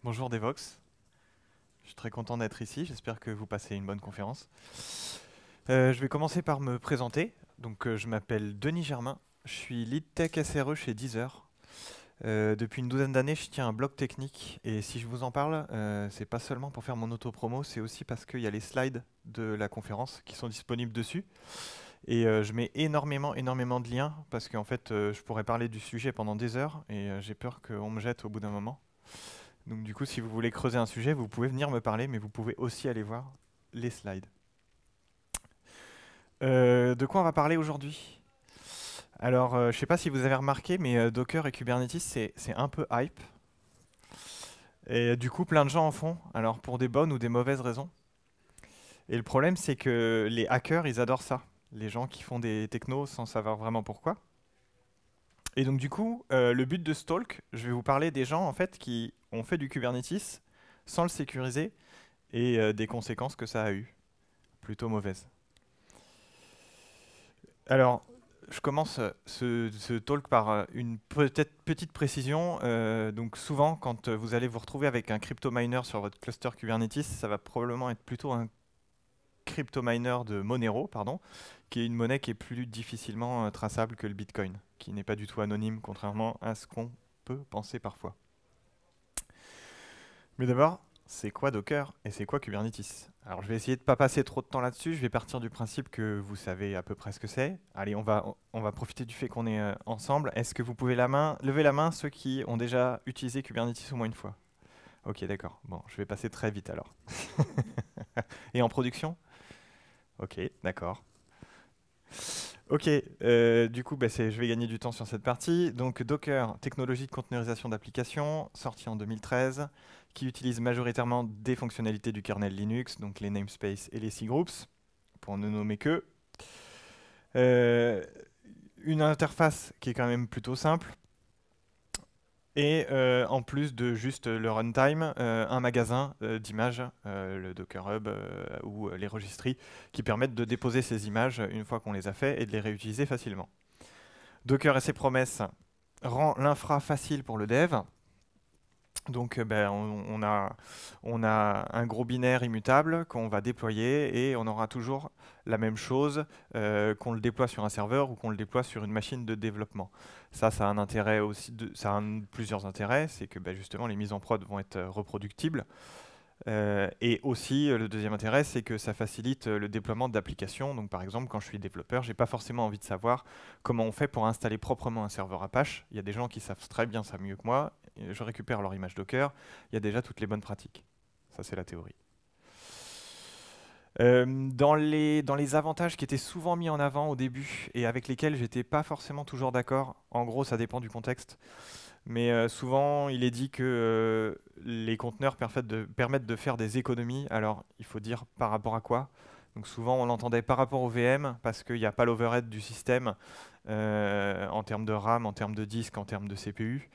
Bonjour Devox, je suis très content d'être ici, j'espère que vous passez une bonne conférence. Je vais commencer par me présenter. Je m'appelle Denis Germain, je suis lead tech SRE chez Deezer. Depuis une douzaine d'années, je tiens un blog technique et si je vous en parle, c'est pas seulement pour faire mon auto-promo, c'est aussi parce qu'il y a les slides de la conférence qui sont disponibles dessus. Et je mets énormément de liens parce qu'en fait, je pourrais parler du sujet pendant des heures et j'ai peur qu'on me jette au bout d'un moment. Donc du coup, si vous voulez creuser un sujet, vous pouvez venir me parler, mais vous pouvez aussi aller voir les slides. De quoi on va parler aujourd'hui? Alors, je ne sais pas si vous avez remarqué, mais Docker et Kubernetes, c'est un peu hype. Et du coup, plein de gens en font, alors pour des bonnes ou des mauvaises raisons. Et le problème, c'est que les hackers, ils adorent ça. Les gens qui font des technos sans savoir vraiment pourquoi. Et donc du coup, le but de ce talk, je vais vous parler des gens en fait qui ont fait du Kubernetes sans le sécuriser et des conséquences que ça a eu, plutôt mauvaises. Alors, je commence ce talk par une peut-être petite précision. Donc souvent, quand vous allez vous retrouver avec un crypto miner sur votre cluster Kubernetes, ça va probablement être plutôt un crypto miner de Monero, pardon, qui est une monnaie qui est plus difficilement traçable que le Bitcoin, qui n'est pas du tout anonyme, contrairement à ce qu'on peut penser parfois. Mais d'abord, c'est quoi Docker et c'est quoi Kubernetes? Alors je vais essayer de ne pas passer trop de temps là-dessus, je vais partir du principe que vous savez à peu près ce que c'est. Allez, on va profiter du fait qu'on est ensemble. Est-ce que vous pouvez lever la main ceux qui ont déjà utilisé Kubernetes au moins une fois? Ok, d'accord. Bon, je vais passer très vite alors. Et en production? Ok, d'accord. Ok, du coup, je vais gagner du temps sur cette partie. Donc, Docker, technologie de conteneurisation d'applications, sortie en 2013, qui utilise majoritairement des fonctionnalités du kernel Linux, donc les namespaces et les cgroups, pour ne nommer que. Euh, une interface qui est quand même plutôt simple. Et en plus de juste le runtime, un magasin d'images, le Docker Hub ou les registries, qui permettent de déposer ces images une fois qu'on les a fait et de les réutiliser facilement. Docker et ses promesses rend l'infra facile pour le dev. Donc on a un gros binaire immutable qu'on va déployer et on aura toujours la même chose qu'on le déploie sur un serveur ou qu'on le déploie sur une machine de développement. Ça a un intérêt aussi, ça a plusieurs intérêts, c'est que justement les mises en prod vont être reproductibles. Et aussi, le deuxième intérêt, c'est que ça facilite le déploiement d'applications. Donc, par exemple, quand je suis développeur, j'ai pas forcément envie de savoir comment on fait pour installer proprement un serveur Apache. Il y a des gens qui savent très bien ça mieux que moi. Et je récupère leur image Docker. Il y a déjà toutes les bonnes pratiques. Ça, c'est la théorie. Dans les avantages qui étaient souvent mis en avant au début et avec lesquels j'étais pas forcément toujours d'accord, en gros, ça dépend du contexte. Mais souvent, il est dit que les conteneurs permettent de faire des économies. Alors, il faut dire par rapport à quoi? Donc souvent, on l'entendait par rapport au VM, parce qu'il n'y a pas l'overhead du système en termes de RAM, en termes de disque, en termes de CPU.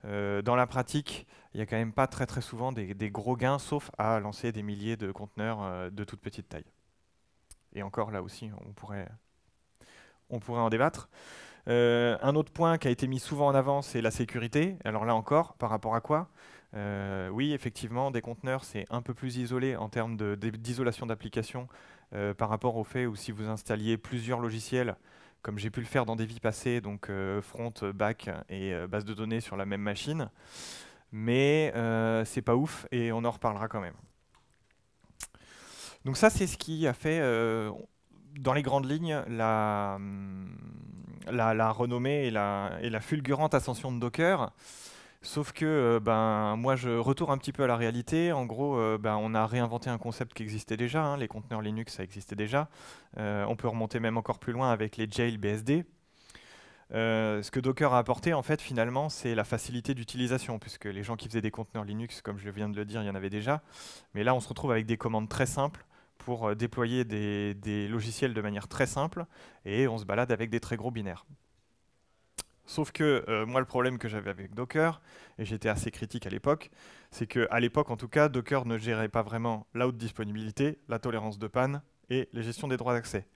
Dans la pratique, il n'y a quand même pas très souvent des gros gains, sauf à lancer des milliers de conteneurs de toute petite taille. Et encore, là aussi, on pourrait en débattre. Un autre point qui a été mis souvent en avant, c'est la sécurité. Alors là encore, par rapport à quoi? Oui, effectivement, des conteneurs, c'est un peu plus isolé en termes d'isolation d'application par rapport au fait où si vous installiez plusieurs logiciels, comme j'ai pu le faire dans des vies passées, donc front, back et base de données sur la même machine. Mais c'est pas ouf et on en reparlera quand même. Donc ça, c'est ce qui a fait, dans les grandes lignes, la renommée et la fulgurante ascension de Docker. Sauf que moi, je retourne un petit peu à la réalité. En gros, on a réinventé un concept qui existait déjà, hein. Les conteneurs Linux, ça existait déjà. On peut remonter même encore plus loin avec les jail BSD. Ce que Docker a apporté, en fait, finalement, c'est la facilité d'utilisation, puisque les gens qui faisaient des conteneurs Linux, comme je viens de le dire, il y en avait déjà. Mais là, on se retrouve avec des commandes très simples pour déployer des logiciels de manière très simple, et on se balade avec des très gros binaires. Sauf que moi, le problème que j'avais avec Docker, et j'étais assez critique à l'époque, c'est qu'à l'époque, en tout cas, Docker ne gérait pas vraiment la haute disponibilité, la tolérance de panne et la gestion des droits d'accès.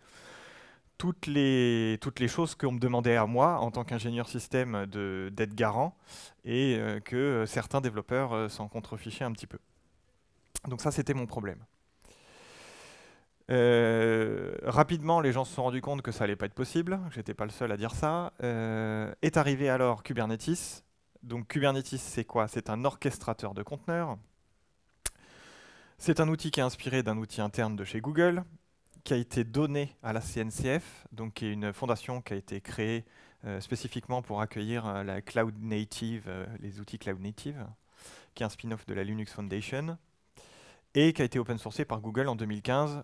toutes les choses qu'on me demandait à moi en tant qu'ingénieur système d'être garant et que certains développeurs s'en contrefichaient un petit peu. Donc ça, c'était mon problème. Rapidement, les gens se sont rendus compte que ça allait pas être possible, que j'étais pas le seul à dire ça. Est arrivé alors Kubernetes. Donc Kubernetes, c'est quoi? C'est un orchestrateur de conteneurs. C'est un outil qui est inspiré d'un outil interne de chez Google, qui a été donné à la CNCF, donc qui est une fondation qui a été créée spécifiquement pour accueillir la cloud native, les outils cloud native, qui est un spin-off de la Linux Foundation, et qui a été open sourcé par Google en 2015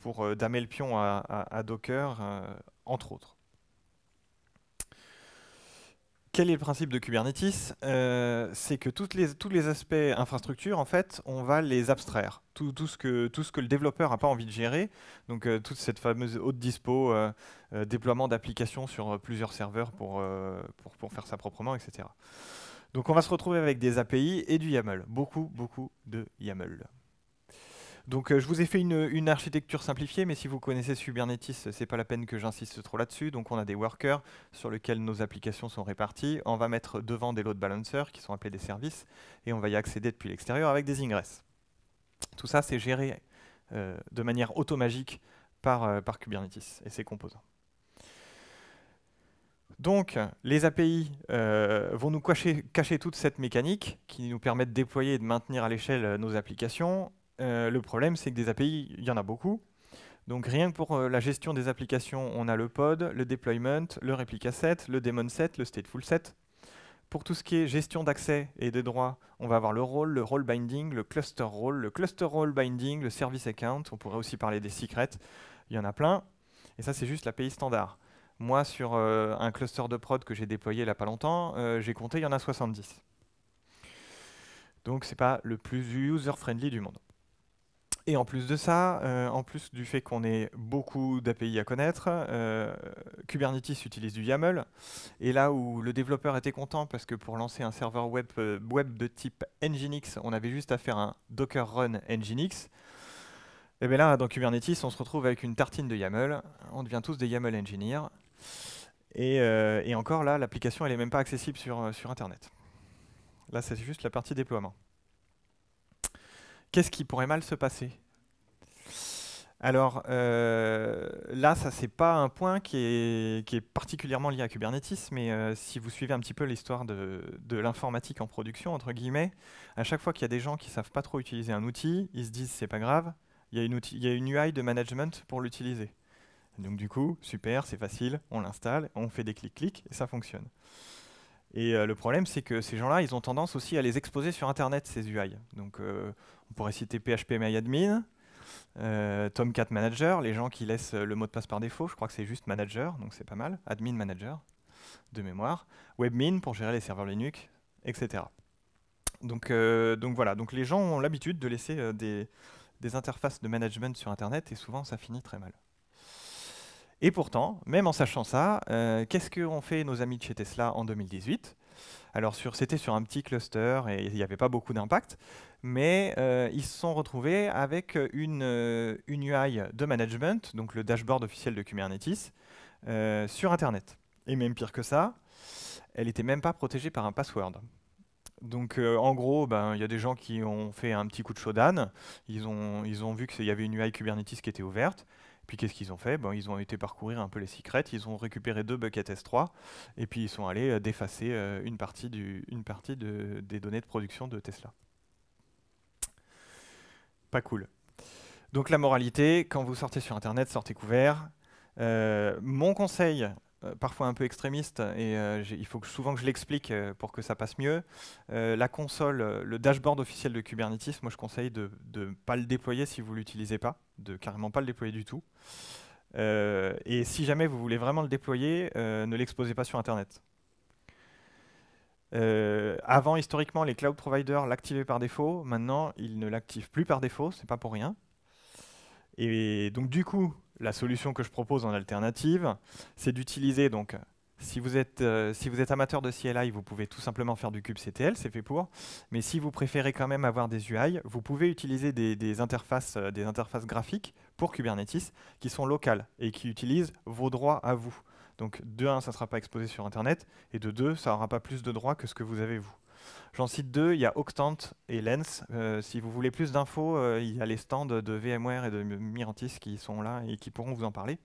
pour damer le pion à Docker, entre autres. Quel est le principe de Kubernetes? C'est que tous les aspects infrastructure, en fait, on va les abstraire. Tout ce que le développeur n'a pas envie de gérer, donc toute cette fameuse haute dispo, déploiement d'applications sur plusieurs serveurs pour faire ça proprement, etc. Donc on va se retrouver avec des API et du YAML. Beaucoup de YAML. Donc je vous ai fait une architecture simplifiée, mais si vous connaissez Kubernetes, c'est pas la peine que j'insiste trop là-dessus. Donc on a des workers sur lesquels nos applications sont réparties. On va mettre devant des load balancers qui sont appelés des services, et on va y accéder depuis l'extérieur avec des ingresses. Tout ça, c'est géré de manière automagique par Kubernetes et ses composants. Donc, les API vont nous cacher toute cette mécanique qui nous permet de déployer et de maintenir à l'échelle nos applications. Le problème, c'est que des API, il y en a beaucoup. Donc, rien que pour la gestion des applications, on a le pod, le deployment, le replica set, le daemon set, le stateful set. Pour tout ce qui est gestion d'accès et des droits, on va avoir le role binding, le cluster role binding, le service account. On pourrait aussi parler des secrets. Il y en a plein. Et ça, c'est juste l'API standard. Moi, sur un cluster de prod que j'ai déployé il n'y a pas longtemps, j'ai compté, il y en a 70. Donc, c'est pas le plus user-friendly du monde. Et en plus de ça, en plus du fait qu'on ait beaucoup d'API à connaître, Kubernetes utilise du YAML. Et là où le développeur était content, parce que pour lancer un serveur web de type Nginx, on avait juste à faire un Docker run Nginx. Et bien là, dans Kubernetes, on se retrouve avec une tartine de YAML. On devient tous des YAML engineers. Et encore là, l'application, elle n'est même pas accessible sur Internet. Là, c'est juste la partie déploiement. Qu'est-ce qui pourrait mal se passer? Alors là, ça c'est pas un point qui est particulièrement lié à Kubernetes, mais si vous suivez un petit peu l'histoire de l'informatique en production, entre guillemets, à chaque fois qu'il y a des gens qui savent pas trop utiliser un outil, ils se disent c'est pas grave, il y a une UI de management pour l'utiliser. Donc du coup, super, c'est facile, on l'installe, on fait des clics-clics et ça fonctionne. Et le problème, c'est que ces gens-là, ils ont tendance aussi à les exposer sur Internet, ces UI. Donc on pourrait citer PHPMyAdmin, Tomcat Manager, les gens qui laissent le mot de passe par défaut, je crois que c'est juste Manager, donc c'est pas mal, Admin Manager, de mémoire, Webmin pour gérer les serveurs Linux, etc. Donc voilà, donc les gens ont l'habitude de laisser des interfaces de management sur Internet et souvent ça finit très mal. Et pourtant, même en sachant ça, qu'est-ce qu'ont fait nos amis de chez Tesla en 2018? Alors c'était sur un petit cluster et il n'y avait pas beaucoup d'impact, mais ils se sont retrouvés avec une UI de management, donc le dashboard officiel de Kubernetes, sur Internet. Et même pire que ça, elle n'était même pas protégée par un password. Donc en gros, ben, y a des gens qui ont fait un petit coup de chaudane, ils ont vu qu'il y avait une UI Kubernetes qui était ouverte, puis qu'est-ce qu'ils ont fait? Ben, ils ont été parcourir un peu les secrets, ils ont récupéré 2 buckets S3, et puis ils sont allés défacer une partie des données de production de Tesla. Pas cool. Donc la moralité, quand vous sortez sur Internet, sortez couvert. Mon conseil, parfois un peu extrémiste, et il faut souvent que je l'explique pour que ça passe mieux, la console, le dashboard officiel de Kubernetes, moi je conseille de ne pas le déployer si vous ne l'utilisez pas, de carrément pas le déployer du tout. Et si jamais vous voulez vraiment le déployer, ne l'exposez pas sur Internet. Avant, historiquement, les cloud providers l'activaient par défaut. Maintenant, ils ne l'activent plus par défaut. C'est pas pour rien. Et donc, du coup, la solution que je propose en alternative, c'est d'utiliser donc Si vous êtes amateur de CLI, vous pouvez tout simplement faire du kubectl, c'est fait pour. Mais si vous préférez quand même avoir des UI, vous pouvez utiliser des interfaces graphiques pour Kubernetes qui sont locales et qui utilisent vos droits à vous. Donc de 1, ça ne sera pas exposé sur Internet, et de 2, ça n'aura pas plus de droits que ce que vous avez vous. J'en cite deux, il y a Octant et Lens. Si vous voulez plus d'infos, il y a les stands de VMware et de Mirantis qui sont là et qui pourront vous en parler.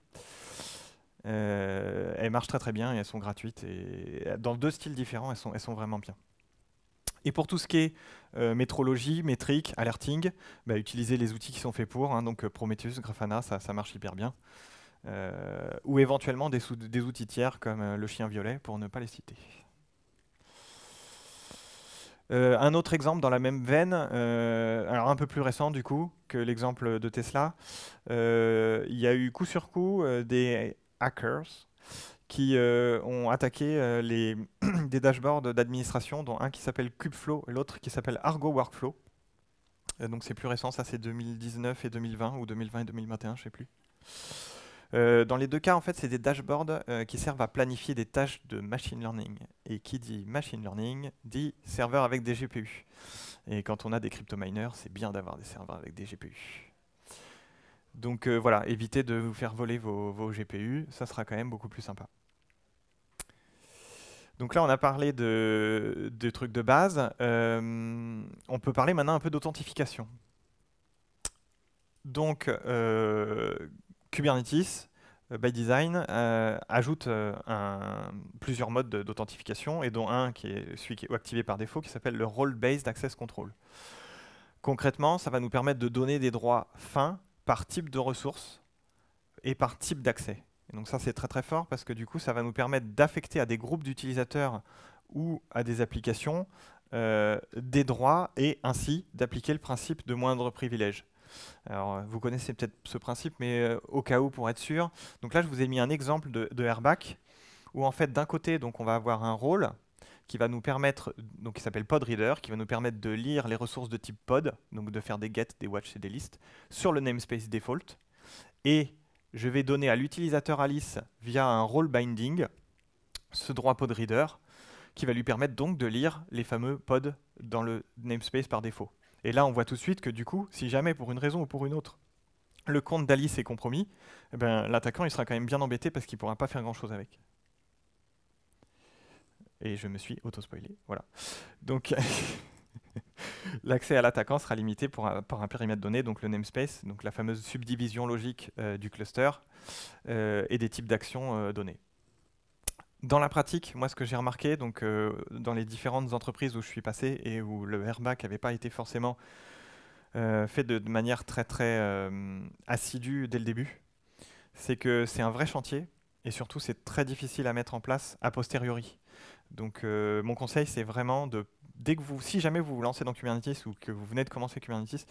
Elles marchent très très bien et elles sont gratuites. Et dans deux styles différents, elles sont vraiment bien. Et pour tout ce qui est métrologie, métrique, alerting, bah, utilisez les outils qui sont faits pour. Hein, donc Prometheus, Grafana, ça marche hyper bien. Ou éventuellement des outils tiers comme le chien violet pour ne pas les citer. Un autre exemple dans la même veine, alors un peu plus récent du coup que l'exemple de Tesla, il y a eu coup sur coup des hackers qui ont attaqué des dashboards d'administration, dont un qui s'appelle Kubeflow et l'autre qui s'appelle Argo Workflow. Donc c'est plus récent, ça c'est 2019 et 2020 ou 2020 et 2021, je sais plus. Dans les deux cas, en fait, c'est des dashboards qui servent à planifier des tâches de machine learning. Et qui dit machine learning dit serveur avec des GPU. Et quand on a des crypto-miners, c'est bien d'avoir des serveurs avec des GPU. Donc voilà, évitez de vous faire voler vos GPU, ça sera quand même beaucoup plus sympa. Donc là, on a parlé de trucs de base. On peut parler maintenant un peu d'authentification. Donc, Kubernetes, by design, ajoute plusieurs modes d'authentification, et dont un qui est celui qui est activé par défaut, qui s'appelle le Role-Based Access Control. Concrètement, ça va nous permettre de donner des droits fins par type de ressources et par type d'accès. Et donc ça, c'est très très fort, parce que du coup, ça va nous permettre d'affecter à des groupes d'utilisateurs ou à des applications des droits, et ainsi d'appliquer le principe de moindre privilège. Alors, vous connaissez peut-être ce principe, mais au cas où, pour être sûr. Donc là, je vous ai mis un exemple de RBAC, où en fait, d'un côté, donc, on va avoir un rôle qui va nous permettre, donc qui s'appelle PodReader, qui va nous permettre de lire les ressources de type pod, donc de faire des get, des watch et des lists, sur le namespace default. Et je vais donner à l'utilisateur Alice, via un role binding, ce droit PodReader, qui va lui permettre donc de lire les fameux pods dans le namespace par défaut. Et là, on voit tout de suite que du coup, si jamais pour une raison ou pour une autre, le compte d'Alice est compromis, eh ben, l'attaquant il sera quand même bien embêté parce qu'il ne pourra pas faire grand-chose avec. Et je me suis auto-spoilé, voilà. Donc, l'accès à l'attaquant sera limité par un périmètre donné, donc le namespace, donc la fameuse subdivision logique du cluster, et des types d'actions donnés. Dans la pratique, moi ce que j'ai remarqué, donc dans les différentes entreprises où je suis passé et où le RBAC n'avait pas été forcément fait de manière très très assidue dès le début, c'est que c'est un vrai chantier, et surtout c'est très difficile à mettre en place a posteriori. Donc mon conseil, c'est vraiment si jamais vous vous lancez dans Kubernetes ou que vous venez de commencer Kubernetes,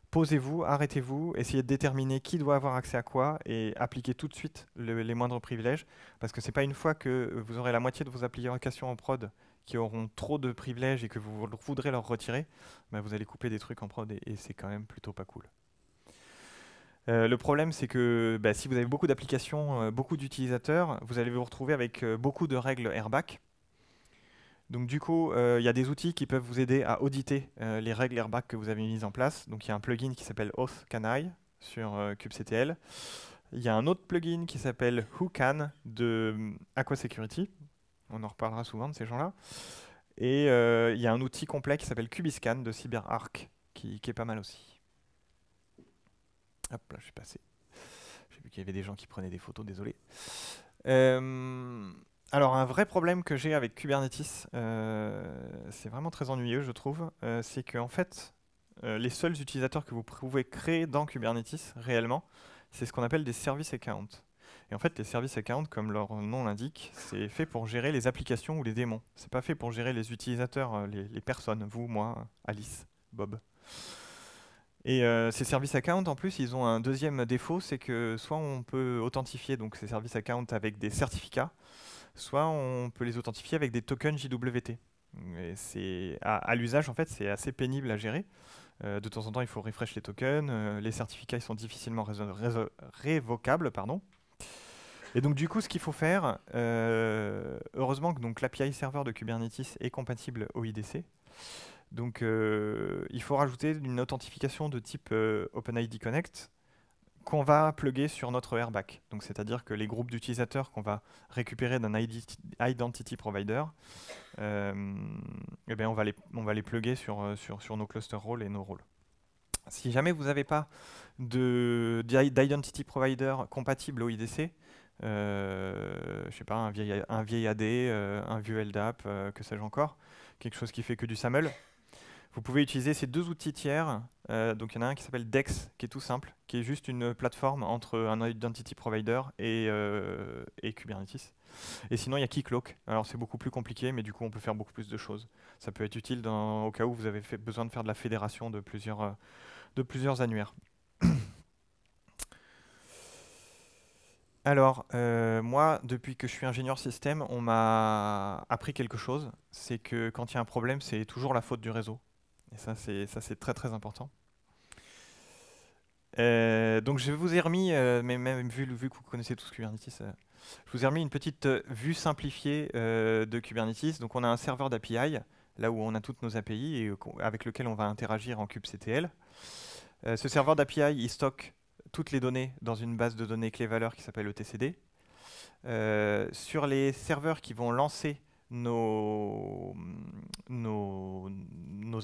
posez-vous, arrêtez-vous, essayez de déterminer qui doit avoir accès à quoi et appliquez tout de suite les moindres privilèges, parce que c'est pas une fois que vous aurez la moitié de vos applications en prod qui auront trop de privilèges et que vous voudrez leur retirer, bah vous allez couper des trucs en prod, et c'est quand même plutôt pas cool. Le problème, c'est que bah, si vous avez beaucoup d'applications, beaucoup d'utilisateurs, vous allez vous retrouver avec beaucoup de règles RBAC. Donc du coup, il y a des outils qui peuvent vous aider à auditer les règles RBAC que vous avez mises en place. Donc il y a un plugin qui s'appelle Auth-Canaille sur kubectl. Il y a un autre plugin qui s'appelle Whocan de Aqua Security. On en reparlera souvent de ces gens-là. Et il y a un outil complet qui s'appelle Kubiscan de CyberArk, qui est pas mal aussi. Hop là, je suis passé. J'ai vu qu'il y avait des gens qui prenaient des photos, désolé. Alors, un vrai problème que j'ai avec Kubernetes, c'est vraiment très ennuyeux, je trouve, c'est qu'en fait, les seuls utilisateurs que vous pouvez créer dans Kubernetes, réellement, c'est ce qu'on appelle des service accounts. Et en fait, les service accounts, comme leur nom l'indique, c'est fait pour gérer les applications ou les démons. C'est pas fait pour gérer les utilisateurs, les personnes, vous, moi, Alice, Bob. Et ces service accounts, en plus, ils ont un deuxième défaut, c'est que soit on peut authentifier donc ces service accounts avec des certificats, soit on peut les authentifier avec des tokens JWT. Et à l'usage, en fait, c'est assez pénible à gérer. De temps en temps, il faut refresh les tokens. Les certificats, ils sont difficilement révocables, pardon. Et donc du coup, ce qu'il faut faire, heureusement que donc l'API serveur de Kubernetes est compatible au IDC. Donc il faut rajouter une authentification de type OpenID Connect qu'on va plugger sur notre RBAC. Donc c'est-à-dire que les groupes d'utilisateurs qu'on va récupérer d'un identity provider, eh bien on va les plugger sur nos cluster roles et nos rôles. Si jamais vous n'avez pas d'identity provider compatible au IDC, je sais pas, un vieil AD, un vieux LDAP, que sais-je encore, quelque chose qui fait que du SAML, vous pouvez utiliser ces deux outils tiers. Donc il y en a un qui s'appelle Dex, qui est tout simple, qui est juste une plateforme entre un identity provider et Kubernetes. Et sinon il y a Keycloak. Alors c'est beaucoup plus compliqué, mais du coup on peut faire beaucoup plus de choses. Ça peut être utile au cas où vous avez besoin de faire de la fédération de plusieurs annuaires. Alors, moi, depuis que je suis ingénieur système, on m'a appris quelque chose. C'est que quand il y a un problème, c'est toujours la faute du réseau. Et ça, c'est très très important. Donc je vous ai remis, mais même vu que vous connaissez tous Kubernetes, je vous ai remis une petite vue simplifiée de Kubernetes. Donc on a un serveur d'API, là où on a toutes nos API et avec lequel on va interagir en kubectl. Ce serveur d'API, il stocke toutes les données dans une base de données clé-valeur qui s'appelle etcd. Sur les serveurs qui vont lancer nos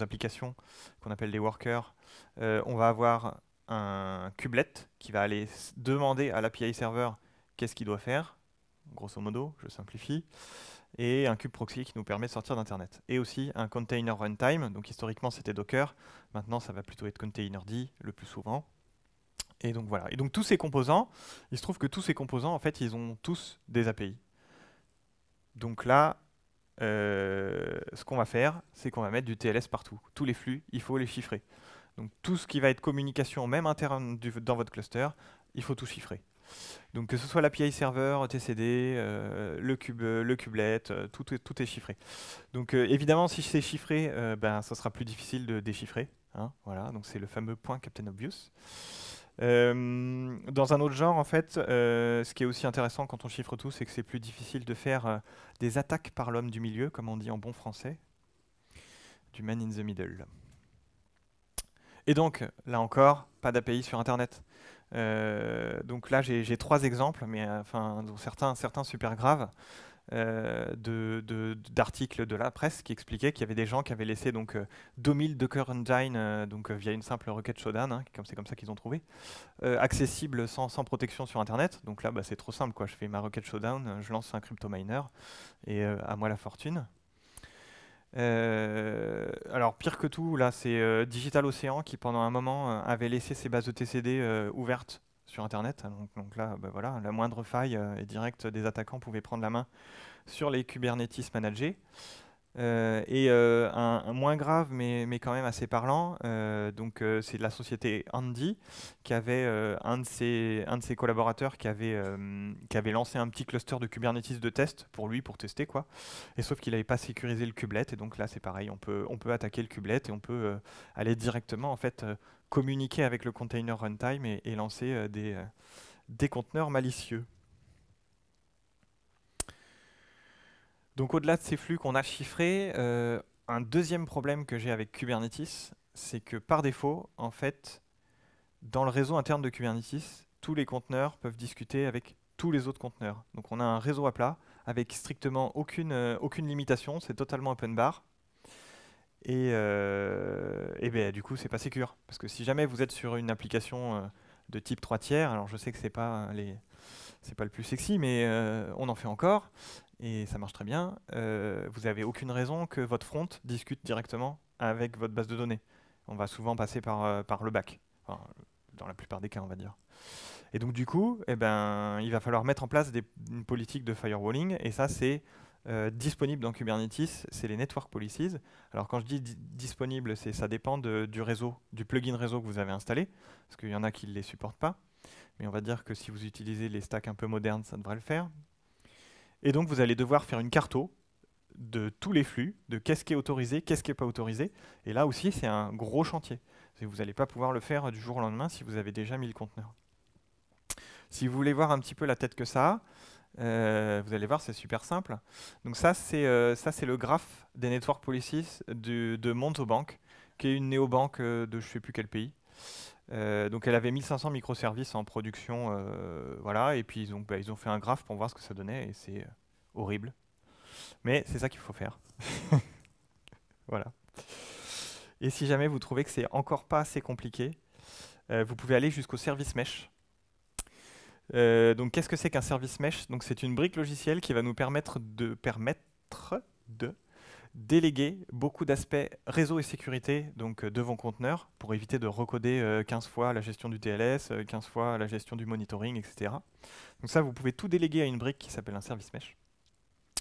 applications qu'on appelle des workers, on va avoir un kubelet qui va aller demander à l'API serveur qu'est-ce qu'il doit faire, grosso modo, je simplifie, et un kubeproxy qui nous permet de sortir d'Internet. Et aussi un container runtime, donc historiquement c'était Docker, maintenant ça va plutôt être containerd le plus souvent. Et donc voilà. Et donc tous ces composants, il se trouve que tous ces composants, en fait, ils ont tous des API. Donc là, ce qu'on va faire, c'est qu'on va mettre du TLS partout. Tous les flux, il faut les chiffrer. Donc tout ce qui va être communication, même interne dans votre cluster, il faut tout chiffrer. Donc que ce soit l'API serveur, TCD, le kubelet, tout est chiffré. Donc évidemment, si c'est chiffré, ben, ça sera plus difficile de déchiffrer. Hein, voilà, donc c'est le fameux point Captain Obvious. Dans un autre genre, en fait, ce qui est aussi intéressant quand on chiffre tout, c'est que c'est plus difficile de faire des attaques par l'homme du milieu, comme on dit en bon français, du man in the middle. Et donc, là encore, pas d'API sur Internet. Donc là, j'ai 3 exemples, mais enfin, certains super graves. D'articles de la presse qui expliquaient qu'il y avait des gens qui avaient laissé donc 2000 Docker Engine donc via une simple requête showdown, hein, c'est comme ça qu'ils ont trouvé, accessible sans protection sur Internet. Donc là, bah, c'est trop simple, quoi. Je fais ma requête showdown, je lance un crypto miner et à moi la fortune. Alors pire que tout, là, c'est Digital Ocean qui pendant un moment avait laissé ses bases de TCD ouvertes sur Internet. Donc là, bah, voilà, la moindre faille et direct des attaquants pouvaient prendre la main sur les Kubernetes managés. Un moins grave, mais quand même assez parlant, c'est la société Andy qui avait un de ses collaborateurs qui avait lancé un petit cluster de Kubernetes de test pour tester quoi. Et sauf qu'il n'avait pas sécurisé le kubelet et donc là c'est pareil, on peut attaquer le kubelet et on peut aller directement en fait communiquer avec le container runtime et lancer des conteneurs malicieux. Donc au-delà de ces flux qu'on a chiffrés, un deuxième problème que j'ai avec Kubernetes, c'est que par défaut, en fait, dans le réseau interne de Kubernetes, tous les conteneurs peuvent discuter avec tous les autres conteneurs. Donc on a un réseau à plat avec strictement aucune limitation, c'est totalement open bar. Et ben, du coup, c'est pas sécure. Parce que si jamais vous êtes sur une application de type 3 tiers, alors je sais que c'est pas le plus sexy, mais on en fait encore et ça marche très bien. Vous n'avez aucune raison que votre front discute directement avec votre base de données. On va souvent passer par le back, enfin, dans la plupart des cas, on va dire. Et donc du coup, eh ben, il va falloir mettre en place une politique de firewalling et ça c'est disponible dans Kubernetes, c'est les network policies. Alors quand je dis disponible, ça dépend du réseau, du plugin réseau que vous avez installé, parce qu'il y en a qui ne les supportent pas. Mais on va dire que si vous utilisez les stacks un peu modernes, ça devrait le faire. Et donc vous allez devoir faire une carto de tous les flux, de qu'est-ce qui est autorisé, qu'est-ce qui n'est pas autorisé. Et là aussi, c'est un gros chantier. Vous n'allez pas pouvoir le faire du jour au lendemain si vous avez déjà mis le conteneur. Si vous voulez voir un petit peu la tête que ça a, vous allez voir, c'est super simple. Donc ça, c'est le graphe des network policies de Montobank, qui est une néobanque de je sais plus quel pays. Donc elle avait 1500 microservices en production, voilà, et puis ils ont fait un graphe pour voir ce que ça donnait, et c'est horrible. Mais c'est ça qu'il faut faire. Voilà. Et si jamais vous trouvez que c'est encore pas assez compliqué, vous pouvez aller jusqu'au service mesh. Donc qu'est-ce que c'est qu'un service mesh? Donc c'est une brique logicielle qui va nous permettre de déléguer beaucoup d'aspects réseau et sécurité donc de vos conteneurs pour éviter de recoder 15 fois la gestion du TLS, 15 fois la gestion du monitoring, etc. Donc ça, vous pouvez tout déléguer à une brique qui s'appelle un service mesh.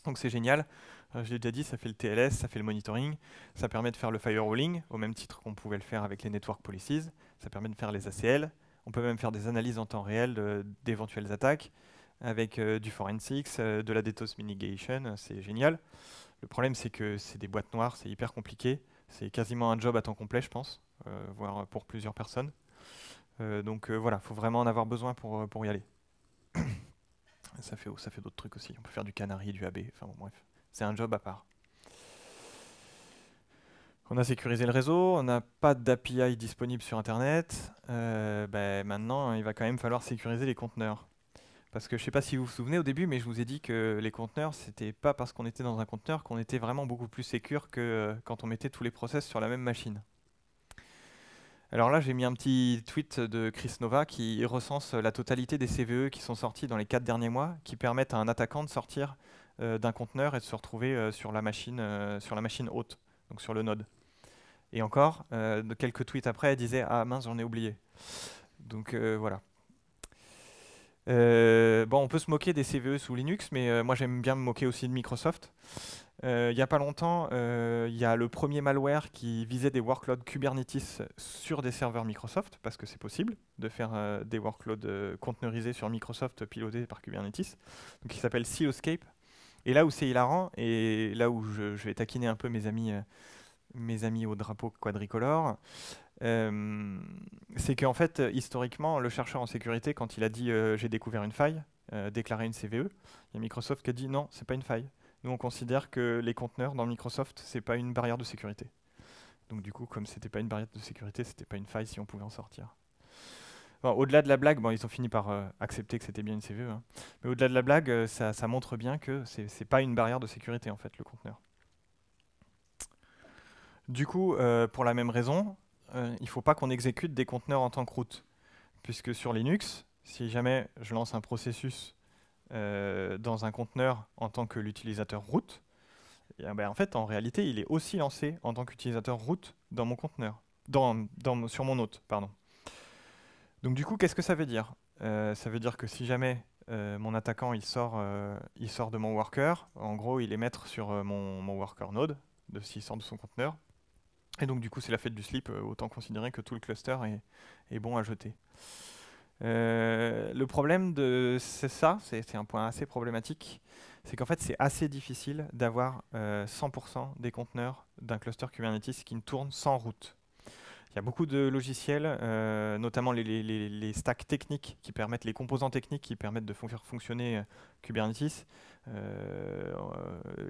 Donc c'est génial. Je l'ai déjà dit, ça fait le TLS, ça fait le monitoring, ça permet de faire le firewalling au même titre qu'on pouvait le faire avec les network policies, ça permet de faire les ACL, on peut même faire des analyses en temps réel d'éventuelles attaques avec du forensics, de la DDoS mitigation, c'est génial. Le problème, c'est que c'est des boîtes noires, c'est hyper compliqué. C'est quasiment un job à temps complet, je pense, voire pour plusieurs personnes. Donc voilà, il faut vraiment en avoir besoin pour y aller. Ça fait d'autres trucs aussi. On peut faire du Canary, du AB, enfin bon, bref. C'est un job à part. On a sécurisé le réseau, on n'a pas d'API disponible sur Internet. Maintenant, il va quand même falloir sécuriser les conteneurs. Parce que je ne sais pas si vous vous souvenez au début, mais je vous ai dit que les conteneurs, c'était pas parce qu'on était dans un conteneur qu'on était vraiment beaucoup plus sécure que quand on mettait tous les process sur la même machine. Alors là, j'ai mis un petit tweet de Chris Nova qui recense la totalité des CVE qui sont sortis dans les 4 derniers mois, qui permettent à un attaquant de sortir d'un conteneur et de se retrouver sur la machine haute, donc sur le node. Et encore, quelques tweets après, elle disait « Ah mince, j'en ai oublié ». Donc voilà. Bon, on peut se moquer des CVE sous Linux, mais moi j'aime bien me moquer aussi de Microsoft. Il n'y a pas longtemps, il y a le premier malware qui visait des workloads Kubernetes sur des serveurs Microsoft, parce que c'est possible de faire des workloads conteneurisés sur Microsoft pilotés par Kubernetes. Donc il s'appelle Sealoscape. Et là où c'est hilarant, et là où je vais taquiner un peu mes amis au drapeau quadricolore, c'est qu'en fait, historiquement, le chercheur en sécurité, quand il a dit j'ai découvert une faille, déclaré une CVE, il y a Microsoft qui a dit non, c'est pas une faille. Nous, on considère que les conteneurs dans Microsoft, c'est pas une barrière de sécurité. Donc du coup, comme c'était pas une barrière de sécurité, c'était pas une faille si on pouvait en sortir. Bon, au-delà de la blague, bon, ils ont fini par accepter que c'était bien une CVE, hein. Mais au-delà de la blague, ça montre bien que c'est pas une barrière de sécurité en fait, le conteneur. Du coup, pour la même raison, il ne faut pas qu'on exécute des conteneurs en tant que root. Puisque sur Linux, si jamais je lance un processus dans un conteneur en tant que l'utilisateur root, en fait, en réalité, il est aussi lancé en tant qu'utilisateur root dans mon conteneur, sur mon hôte, pardon. Donc du coup, qu'est-ce que ça veut dire? Ça veut dire que si jamais mon attaquant il sort de mon worker, en gros, il est maître sur mon worker node, s'il sort de son conteneur. Et donc du coup c'est la fête du slip, autant considérer que tout le cluster est bon à jeter. Le problème c'est un point assez problématique, c'est qu'en fait c'est assez difficile d'avoir 100% des conteneurs d'un cluster Kubernetes qui ne tournent sans route. Il y a beaucoup de logiciels, notamment les stacks techniques qui permettent, les composants techniques qui permettent de faire fonctionner Kubernetes.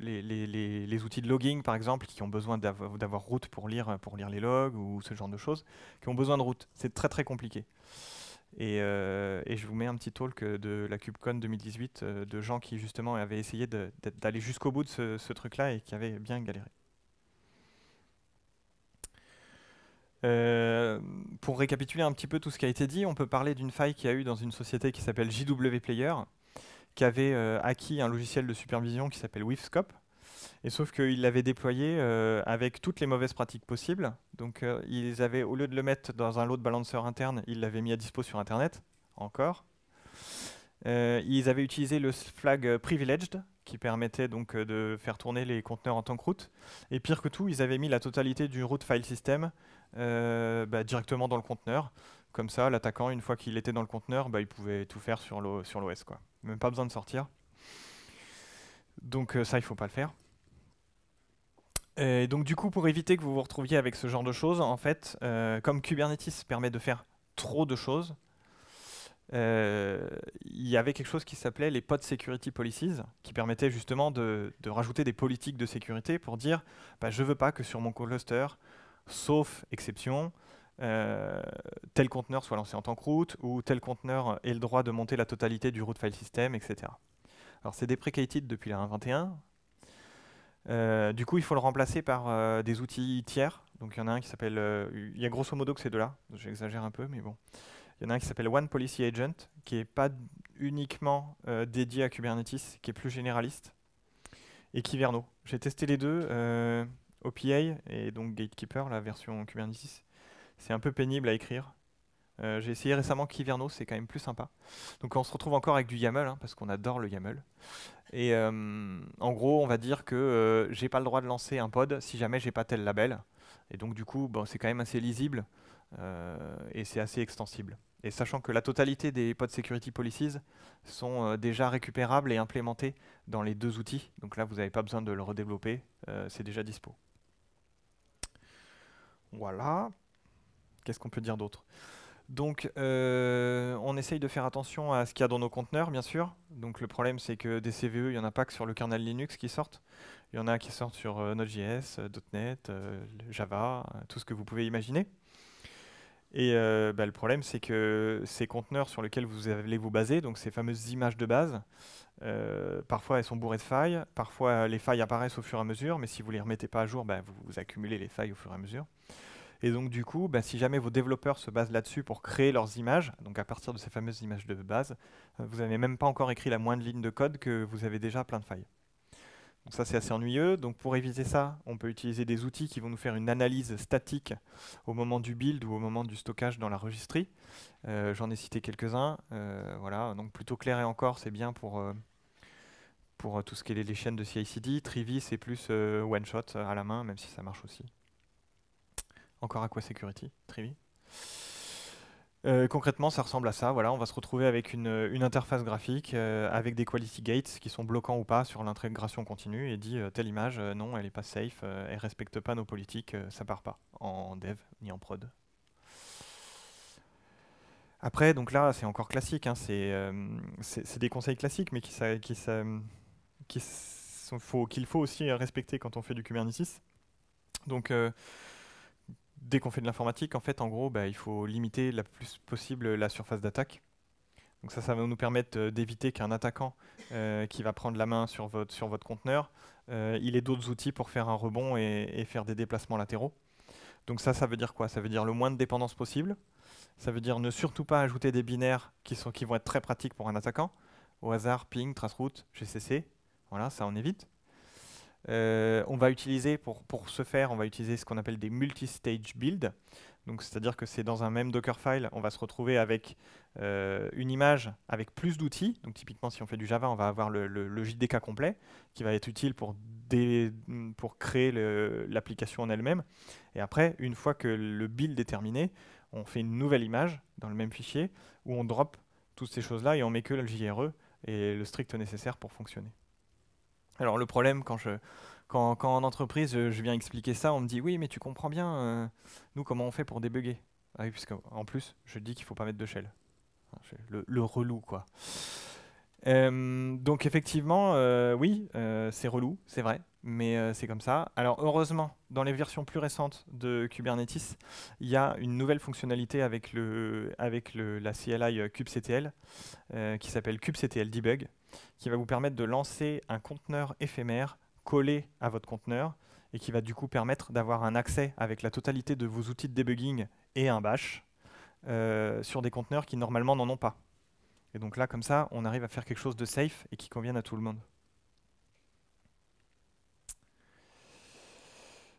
Les outils de logging, par exemple, qui ont besoin d'avoir root pour lire les logs ou ce genre de choses, qui ont besoin de root. C'est très très compliqué. Et je vous mets un petit talk de la KubeCon 2018 de gens qui justement avaient essayé d'aller jusqu'au bout de ce truc-là et qui avaient bien galéré. Pour récapituler un petit peu tout ce qui a été dit, on peut parler d'une faille qu'il y a eu dans une société qui s'appelle JW Player, qui avait acquis un logiciel de supervision qui s'appelle Wifscope. Et sauf qu'ils l'avaient déployé avec toutes les mauvaises pratiques possibles. Donc ils avaient, au lieu de le mettre dans un load balancer interne, ils l'avaient mis à dispo sur Internet, encore. Ils avaient utilisé le flag privileged, qui permettait donc de faire tourner les conteneurs en tant que root. Et pire que tout, ils avaient mis la totalité du root file system directement dans le conteneur. Comme ça, l'attaquant, une fois qu'il était dans le conteneur, il pouvait tout faire sur l'OS, quoi. Même pas besoin de sortir. Donc ça, il ne faut pas le faire. Et donc du coup, pour éviter que vous vous retrouviez avec ce genre de choses, en fait, comme Kubernetes permet de faire trop de choses, il y avait quelque chose qui s'appelait les pod security policies, qui permettaient justement de rajouter des politiques de sécurité pour dire bah, je veux pas que sur mon cluster, sauf exception, euh, tel conteneur soit lancé en tant que root ou tel conteneur ait le droit de monter la totalité du root file system, etc. Alors c'est deprecated depuis la 1.21. Du coup, il faut le remplacer par des outils tiers. Donc il y en a un qui s'appelle, il y a grosso modo que ces deux-là. J'exagère un peu, mais bon. Il y en a un qui s'appelle One Policy Agent, qui est pas uniquement dédié à Kubernetes, qui est plus généraliste, et Kyverno. J'ai testé les deux, OPA et donc Gatekeeper, la version Kubernetes. C'est un peu pénible à écrire. J'ai essayé récemment Kyverno, c'est quand même plus sympa. Donc on se retrouve encore avec du YAML, hein, parce qu'on adore le YAML. Et en gros, on va dire que j'ai pas le droit de lancer un pod si jamais j'ai pas tel label. Et donc du coup, bon, c'est quand même assez lisible et c'est assez extensible. Et sachant que la totalité des pod security policies sont déjà récupérables et implémentées dans les deux outils, donc là vous n'avez pas besoin de le redévelopper, c'est déjà dispo. Voilà. Qu'est-ce qu'on peut dire d'autre? Donc, on essaye de faire attention à ce qu'il y a dans nos conteneurs, bien sûr. Donc, le problème, c'est que des CVE, il n'y en a pas que sur le kernel Linux qui sortent. Il y en a qui sortent sur Node.js, .NET, Java, tout ce que vous pouvez imaginer. Et bah, le problème, c'est que ces conteneurs sur lesquels vous allez vous baser, donc ces fameuses images de base, parfois elles sont bourrées de failles, parfois les failles apparaissent au fur et à mesure, mais si vous ne les remettez pas à jour, bah, vous accumulez les failles au fur et à mesure. Et donc du coup, bah, si jamais vos développeurs se basent là-dessus pour créer leurs images, donc à partir de ces fameuses images de base, vous n'avez même pas encore écrit la moindre ligne de code que vous avez déjà plein de failles. Donc ça c'est assez ennuyeux. Donc pour éviter ça, on peut utiliser des outils qui vont nous faire une analyse statique au moment du build ou au moment du stockage dans la registry. J'en ai cité quelques-uns. Voilà, donc plutôt clair et encore, c'est bien pour tout ce qui est les chaînes de CI/CD. Trivi c'est plus one shot à la main, même si ça marche aussi. Encore Aqua Security, Trivi. Concrètement, ça ressemble à ça. Voilà, on va se retrouver avec une interface graphique avec des quality gates qui sont bloquants ou pas sur l'intégration continue et dit telle image, non, elle n'est pas safe, elle respecte pas nos politiques, ça part pas en dev ni en prod. Après, donc là, c'est encore classique, hein, c'est des conseils classiques, mais qu'il faut aussi respecter quand on fait du Kubernetes. Donc, dès qu'on fait de l'informatique, en fait, en gros, bah, il faut limiter la plus possible la surface d'attaque. Donc ça va nous permettre d'éviter qu'un attaquant qui va prendre la main sur votre conteneur, il ait d'autres outils pour faire un rebond et faire des déplacements latéraux. Donc ça veut dire quoi? Ça veut dire le moins de dépendance possible. Ça veut dire ne surtout pas ajouter des binaires qui vont être très pratiques pour un attaquant. Au hasard, ping, traceroute, GCC. Voilà, ça on évite. On va utiliser, pour ce faire, on va utiliser ce qu'on appelle des multi-stage builds. Donc, c'est-à-dire que c'est dans un même Dockerfile, on va se retrouver avec une image avec plus d'outils. Donc, typiquement, si on fait du Java, on va avoir le JDK complet qui va être utile pour créer l'application en elle-même. Et après, une fois que le build est terminé, on fait une nouvelle image dans le même fichier où on drop toutes ces choses-là et on met que le JRE et le strict nécessaire pour fonctionner. Alors le problème, quand en entreprise je viens expliquer ça, on me dit oui mais tu comprends bien, nous comment on fait pour débugger? Ah oui, puisqu'en plus je dis qu'il faut pas mettre de shell. Le relou quoi. Donc effectivement, oui, c'est relou, c'est vrai, mais c'est comme ça. Alors heureusement, dans les versions plus récentes de Kubernetes, il y a une nouvelle fonctionnalité avec la CLI kubectl qui s'appelle kubectl debug, qui va vous permettre de lancer un conteneur éphémère collé à votre conteneur et qui va du coup permettre d'avoir un accès avec la totalité de vos outils de debugging et un bash sur des conteneurs qui normalement n'en ont pas. Et donc là, comme ça, on arrive à faire quelque chose de safe et qui convienne à tout le monde.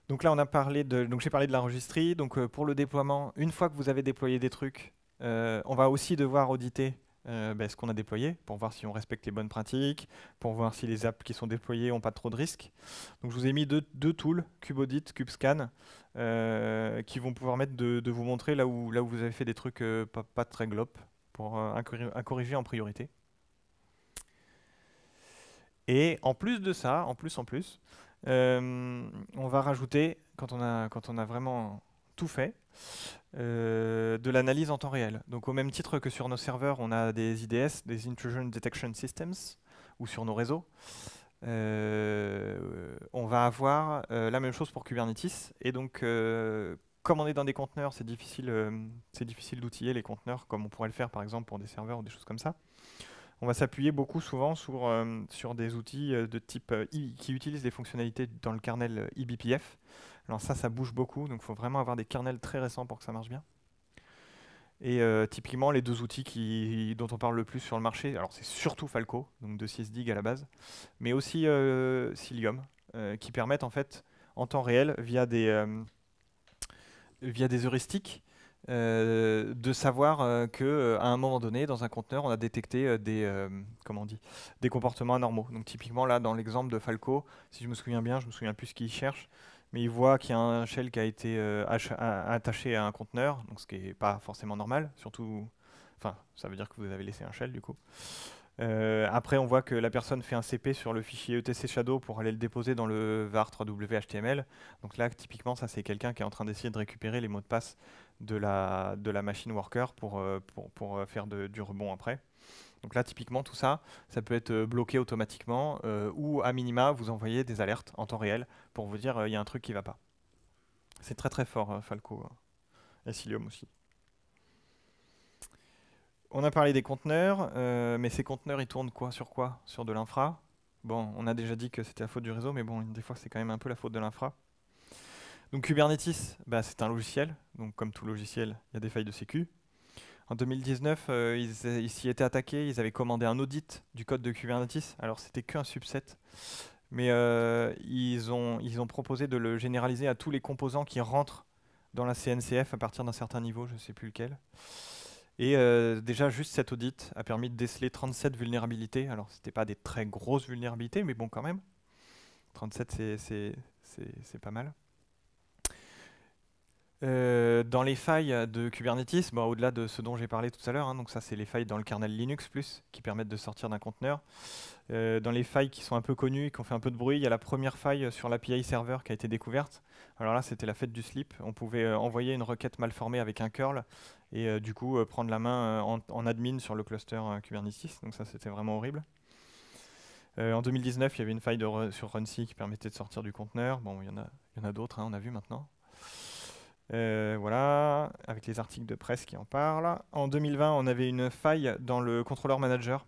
Donc là, j'ai parlé de la registry. Donc pour le déploiement, une fois que vous avez déployé des trucs, on va aussi devoir auditer ce qu'on a déployé pour voir si on respecte les bonnes pratiques, pour voir si les apps qui sont déployées n'ont pas trop de risques. Donc je vous ai mis deux tools, KubeAudit, KubeScan, qui vont pouvoir permettre de vous montrer là où vous avez fait des trucs pas très glop pour à corriger en priorité. Et en plus de ça, on va rajouter, quand on a vraiment tout fait, de l'analyse en temps réel. Donc au même titre que sur nos serveurs, on a des IDS, des Intrusion Detection Systems, ou sur nos réseaux, on va avoir la même chose pour Kubernetes. Et donc, comme on est dans des conteneurs, c'est difficile d'outiller les conteneurs, comme on pourrait le faire par exemple pour des serveurs ou des choses comme ça. On va s'appuyer beaucoup souvent sur des outils de type qui utilisent des fonctionnalités dans le kernel eBPF. Alors ça bouge beaucoup, donc il faut vraiment avoir des kernels très récents pour que ça marche bien. Et typiquement, les deux outils dont on parle le plus sur le marché, alors c'est surtout Falco, donc de sysdig à la base, mais aussi Cilium, qui permettent en fait, en temps réel, via des heuristiques, de savoir qu'à un moment donné, dans un conteneur, on a détecté comment on dit, des comportements anormaux. Donc typiquement, là, dans l'exemple de Falco, si je me souviens bien, je me souviens plus ce qu'il cherche, mais il voit qu'il y a un shell qui a été attaché à un conteneur, donc ce qui n'est pas forcément normal, surtout, enfin, ça veut dire que vous avez laissé un shell du coup. Après, on voit que la personne fait un CP sur le fichier etc shadow pour aller le déposer dans le var 3w HTML. Donc là, typiquement, ça c'est quelqu'un qui est en train d'essayer de récupérer les mots de passe de la machine worker pour faire du rebond après. Donc là, typiquement, tout ça, ça peut être bloqué automatiquement ou à minima, vous envoyez des alertes en temps réel pour vous dire il y a un truc qui ne va pas. C'est très très fort, Falco et Cilium aussi. On a parlé des conteneurs, mais ces conteneurs, ils tournent sur quoi? Sur de l'infra. Bon, on a déjà dit que c'était la faute du réseau, mais bon, des fois, c'est quand même un peu la faute de l'infra. Donc Kubernetes, bah, c'est un logiciel. Donc comme tout logiciel, il y a des failles de sécu. En 2019, ils s'y étaient attaqués, ils avaient commandé un audit du code de Kubernetes. Alors c'était qu'un subset, mais ils ont proposé de le généraliser à tous les composants qui rentrent dans la CNCF à partir d'un certain niveau, je ne sais plus lequel. Et déjà, juste cet audit a permis de déceler 37 vulnérabilités. Alors, c'était pas des très grosses vulnérabilités, mais bon, quand même. 37, c'est pas mal. Dans les failles de Kubernetes, bon, au-delà de ce dont j'ai parlé tout à l'heure, hein, donc ça, c'est les failles dans le kernel Linux+, qui permettent de sortir d'un conteneur. Dans les failles qui sont un peu connues et qui ont fait un peu de bruit, il y a la première faille sur l'API server qui a été découverte. Alors là, c'était la fête du slip. On pouvait envoyer une requête mal formée avec un curl et du coup prendre la main en admin sur le cluster Kubernetes. Donc ça, c'était vraiment horrible. En 2019, il y avait une faille sur runC qui permettait de sortir du conteneur. Bon, il y en a d'autres, hein, on a vu maintenant. Voilà, avec les articles de presse qui en parlent. En 2020, on avait une faille dans le controller manager.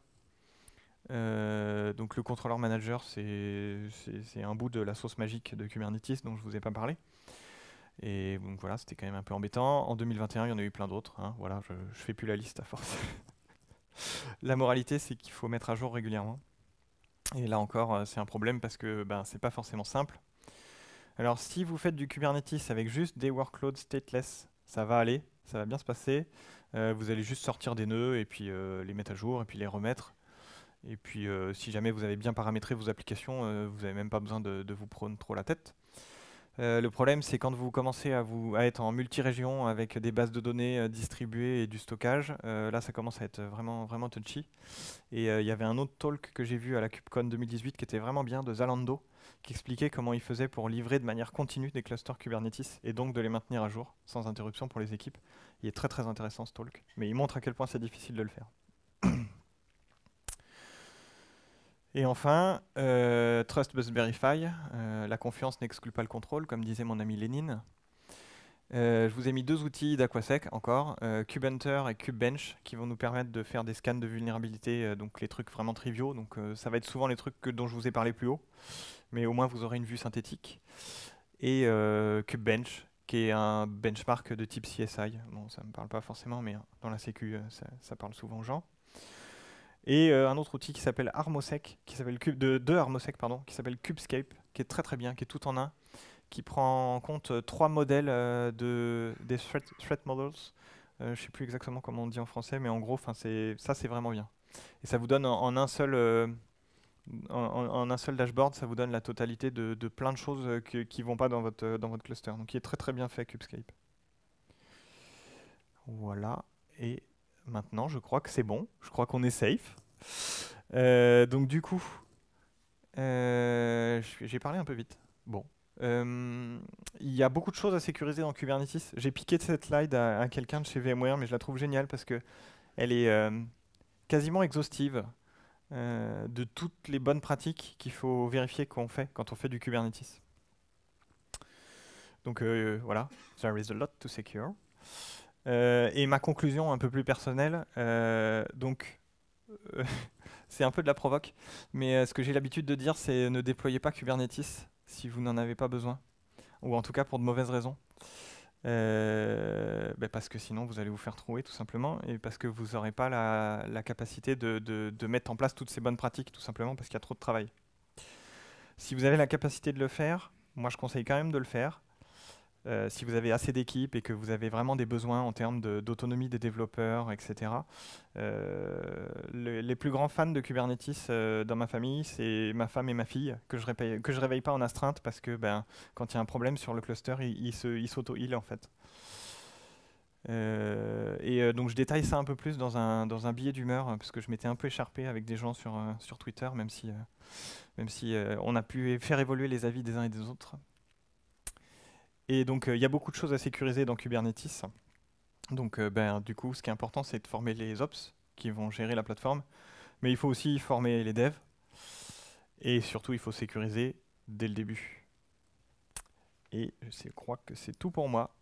Donc le controller manager, c'est un bout de la sauce magique de Kubernetes dont je ne vous ai pas parlé. Et donc voilà, c'était quand même un peu embêtant. En 2021, il y en a eu plein d'autres. Hein. Voilà, je ne fais plus la liste à force. La moralité, c'est qu'il faut mettre à jour régulièrement. Et là encore, c'est un problème parce que c'est pas forcément simple. Alors si vous faites du Kubernetes avec juste des workloads stateless, ça va aller, ça va bien se passer. Vous allez juste sortir des nœuds et puis les mettre à jour et puis les remettre. Et puis si jamais vous avez bien paramétré vos applications, vous n'avez même pas besoin de vous prendre trop la tête. Le problème, c'est quand vous commencez à être en multi-région avec des bases de données distribuées et du stockage, là ça commence à être vraiment, vraiment touchy. Et il y avait un autre talk que j'ai vu à la KubeCon 2018 qui était vraiment bien, de Zalando, qui expliquait comment il faisait pour livrer de manière continue des clusters Kubernetes et donc de les maintenir à jour sans interruption pour les équipes. Il est très très intéressant ce talk, mais il montre à quel point c'est difficile de le faire. Et enfin, Trust Must Verify, la confiance n'exclut pas le contrôle, comme disait mon ami Lénine. Je vous ai mis deux outils d'Aquasec encore, KubeHunter et KubeBench, qui vont nous permettre de faire des scans de vulnérabilité, donc les trucs vraiment triviaux. Donc ça va être souvent les trucs dont je vous ai parlé plus haut, mais au moins vous aurez une vue synthétique. Et KubeBench, qui est un benchmark de type CSI. Bon, ça ne me parle pas forcément, mais dans la sécu, ça parle souvent aux gens. Et un autre outil qui s'appelle Armosec, qui s'appelle de Armosec, pardon, qui s'appelle Kubescape, qui est très très bien, qui est tout en un, qui prend en compte trois modèles des threat models. Je ne sais plus exactement comment on dit en français, mais en gros, c'est vraiment bien. Et ça vous donne en un seul dashboard, ça vous donne la totalité de plein de choses qui vont pas dans votre cluster. Donc il est très très bien fait, Kubescape. Voilà. Et maintenant, je crois que c'est bon. Je crois qu'on est safe. Donc du coup, j'ai parlé un peu vite. Bon. Il y a beaucoup de choses à sécuriser dans Kubernetes. J'ai piqué de cette slide à quelqu'un de chez VMware, mais je la trouve géniale parce que elle est quasiment exhaustive de toutes les bonnes pratiques qu'il faut vérifier qu'on fait quand on fait du Kubernetes. Donc voilà, there is a lot to secure. Et ma conclusion un peu plus personnelle, c'est un peu de la provoque, mais ce que j'ai l'habitude de dire, c'est ne déployez pas Kubernetes si vous n'en avez pas besoin, ou en tout cas pour de mauvaises raisons. Parce que sinon vous allez vous faire trouer tout simplement, et parce que vous n'aurez pas la capacité de mettre en place toutes ces bonnes pratiques, tout simplement parce qu'il y a trop de travail. Si vous avez la capacité de le faire, moi je conseille quand même de le faire. Si vous avez assez d'équipes et que vous avez vraiment des besoins en termes d'autonomie des développeurs, etc. Les plus grands fans de Kubernetes dans ma famille, c'est ma femme et ma fille, que je réveille pas en astreinte parce que quand il y a un problème sur le cluster, il s'auto-heal en fait. Donc je détaille ça un peu plus dans un billet d'humeur, parce que je m'étais un peu écharpé avec des gens sur Twitter, même si on a pu faire évoluer les avis des uns et des autres. Et donc, il y a beaucoup de choses à sécuriser dans Kubernetes. Donc, du coup, ce qui est important, c'est de former les ops qui vont gérer la plateforme. Mais il faut aussi former les devs. Et surtout, il faut sécuriser dès le début. Et je crois que c'est tout pour moi.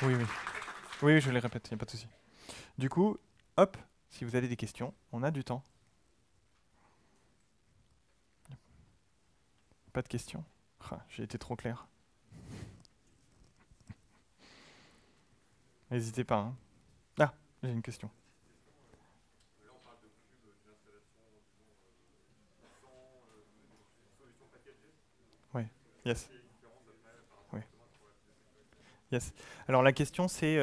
Oui, oui. Oui, je les répète, il n'y a pas de souci. Du coup, hop, si vous avez des questions, on a du temps. Pas de questions? J'ai été trop clair. N'hésitez pas. Hein. Ah, j'ai une question. Oui, yes. Oui. Yes. Alors la question c'est,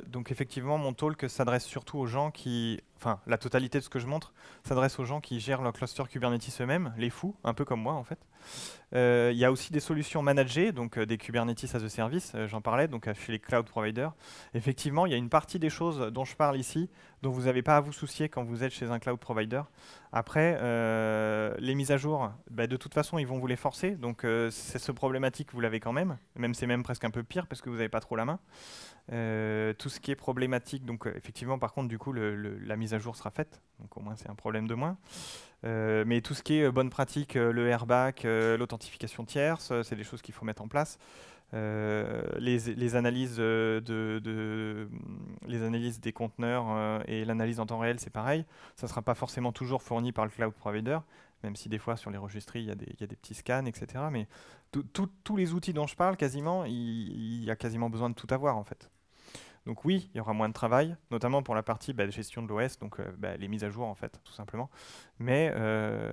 donc effectivement mon talk s'adresse surtout aux gens qui, enfin la totalité de ce que je montre s'adresse aux gens qui gèrent leur cluster Kubernetes eux-mêmes, les fous, un peu comme moi en fait. Il y a aussi des solutions managées, donc des Kubernetes as a service, j'en parlais, donc chez les cloud providers. Effectivement, il y a une partie des choses dont je parle ici, dont vous n'avez pas à vous soucier quand vous êtes chez un cloud provider. Après, les mises à jour, de toute façon, ils vont vous les forcer, donc c'est ce problématique, vous l'avez quand même, c'est même presque un peu pire parce que vous n'avez pas trop la main. Tout ce qui est problématique, donc effectivement, par contre, du coup, la mise à jour sera faite, donc au moins c'est un problème de moins. Mais tout ce qui est bonne pratique, le RBAC, l'authentification tierce, c'est des choses qu'il faut mettre en place. Les analyses les analyses des conteneurs et l'analyse en temps réel, c'est pareil. Ça ne sera pas forcément toujours fourni par le cloud provider, même si des fois sur les registries, il y a des petits scans, etc. Mais tous les outils dont je parle, quasiment, il y a quasiment besoin de tout avoir en fait. Donc oui, il y aura moins de travail, notamment pour la partie de gestion de l'OS, donc les mises à jour en fait, tout simplement. Mais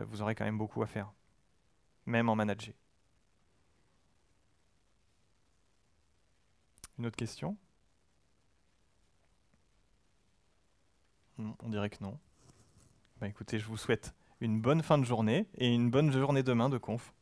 vous aurez quand même beaucoup à faire, même en manager. Une autre question? On dirait que non. Écoutez, je vous souhaite une bonne fin de journée et une bonne journée demain de conf.